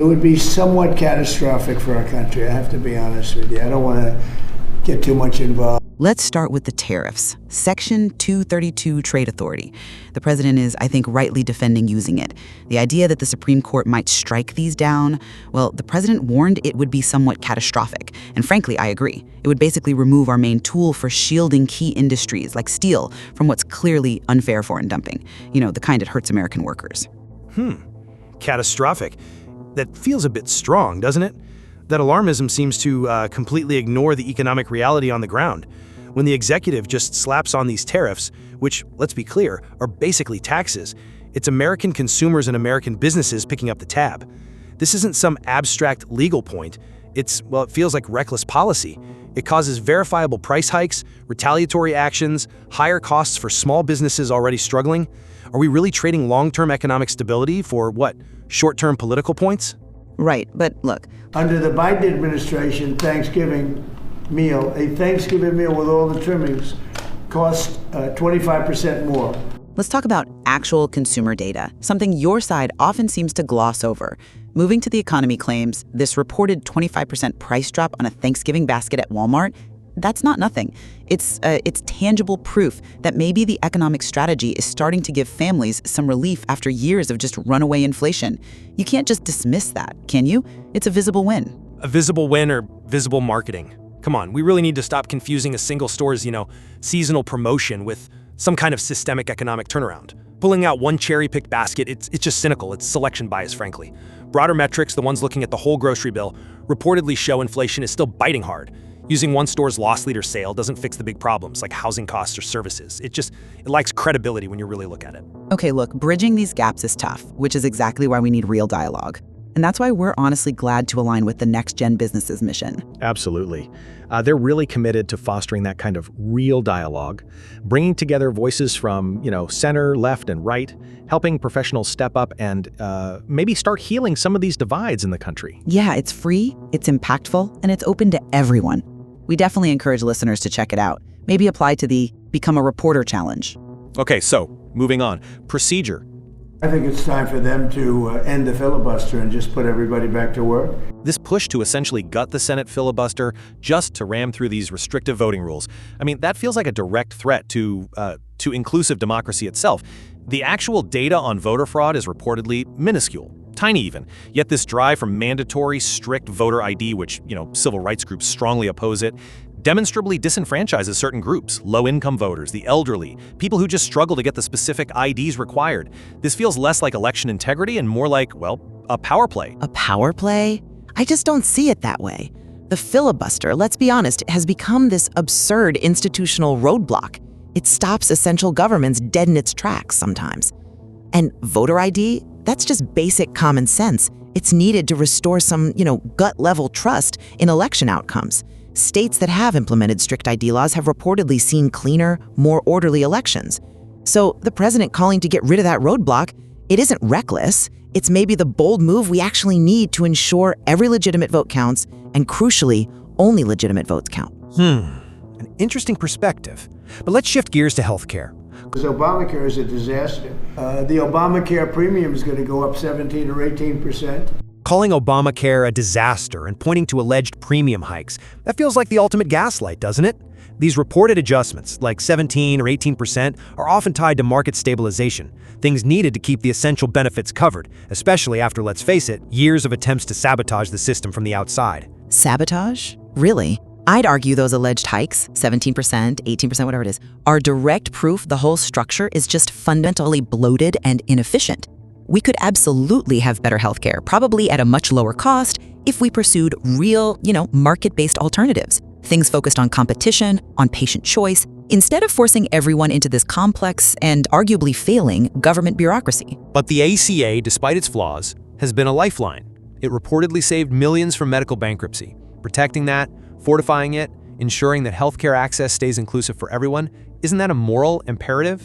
It would be somewhat catastrophic for our country, I have to be honest with you. I don't want to get too much involved. Let's start with the tariffs. Section 232 Trade Authority. The president is, I think, rightly defending using it. The idea that the Supreme Court might strike these down, well, the president warned it would be somewhat catastrophic. And frankly, I agree. It would basically remove our main tool for shielding key industries like steel from what's clearly unfair foreign dumping. You know, the kind that hurts American workers. Catastrophic. That feels a bit strong, doesn't it? That alarmism seems to completely ignore the economic reality on the ground. When the executive just slaps on these tariffs, which, let's be clear, are basically taxes, it's American consumers and American businesses picking up the tab. This isn't some abstract legal point. It feels like reckless policy. It causes verifiable price hikes, retaliatory actions, higher costs for small businesses already struggling. Are we really trading long-term economic stability for, short-term political points? Right, but look. Under the Biden administration, a Thanksgiving meal with all the trimmings cost 25% more. Let's talk about actual consumer data, something your side often seems to gloss over. Moving to the Economy claims this reported 25% price drop on a Thanksgiving basket at Walmart. That's not nothing. It's tangible proof that maybe the economic strategy is starting to give families some relief after years of just runaway inflation. You can't just dismiss that, can you? It's a visible win. A visible win or visible marketing? Come on, we really need to stop confusing a single store's, seasonal promotion with some kind of systemic economic turnaround. Pulling out one cherry-picked basket, it's just cynical. It's selection bias, frankly. Broader metrics, the ones looking at the whole grocery bill, reportedly show inflation is still biting hard. Using one store's loss leader sale doesn't fix the big problems like housing costs or services. It lacks credibility when you really look at it. Okay, look, bridging these gaps is tough, which is exactly why we need real dialogue. And that's why we're honestly glad to align with the Next Gen Businesses mission. Absolutely. They're really committed to fostering that kind of real dialogue, bringing together voices from, center, left, and right, helping professionals step up and maybe start healing some of these divides in the country. Yeah, it's free, it's impactful, and it's open to everyone. We definitely encourage listeners to check it out. Maybe apply to the Become a Reporter challenge. Okay, so moving on. Procedure. I think it's time for them to end the filibuster and just put everybody back to work. This push to essentially gut the Senate filibuster just to ram through these restrictive voting rules. That feels like a direct threat to inclusive democracy itself. The actual data on voter fraud is reportedly minuscule, tiny even. Yet this drive for mandatory, strict voter ID, which, civil rights groups strongly oppose it, demonstrably disenfranchises certain groups, low-income voters, the elderly, people who just struggle to get the specific IDs required. This feels less like election integrity and more like, a power play. A power play? I just don't see it that way. The filibuster, let's be honest, has become this absurd institutional roadblock. It stops essential governments dead in its tracks sometimes. And voter ID? That's just basic common sense. It's needed to restore some, gut-level trust in election outcomes. States that have implemented strict ID laws have reportedly seen cleaner, more orderly elections. So the president calling to get rid of that roadblock, it isn't reckless. It's maybe the bold move we actually need to ensure every legitimate vote counts, and crucially, only legitimate votes count. An interesting perspective. But let's shift gears to healthcare. Because Obamacare is a disaster. The Obamacare premium is going to go up 17 or 18%. Calling Obamacare a disaster and pointing to alleged premium hikes, that feels like the ultimate gaslight, doesn't it? These reported adjustments, like 17 or 18%, are often tied to market stabilization, things needed to keep the essential benefits covered, especially after, let's face it, years of attempts to sabotage the system from the outside. Sabotage? Really? I'd argue those alleged hikes, 17%, 18%, whatever it is, are direct proof the whole structure is just fundamentally bloated and inefficient. We could absolutely have better healthcare, probably at a much lower cost, if we pursued real, market-based alternatives. Things focused on competition, on patient choice, instead of forcing everyone into this complex and arguably failing government bureaucracy. But the ACA, despite its flaws, has been a lifeline. It reportedly saved millions from medical bankruptcy. Protecting that, fortifying it, ensuring that healthcare access stays inclusive for everyone, isn't that a moral imperative?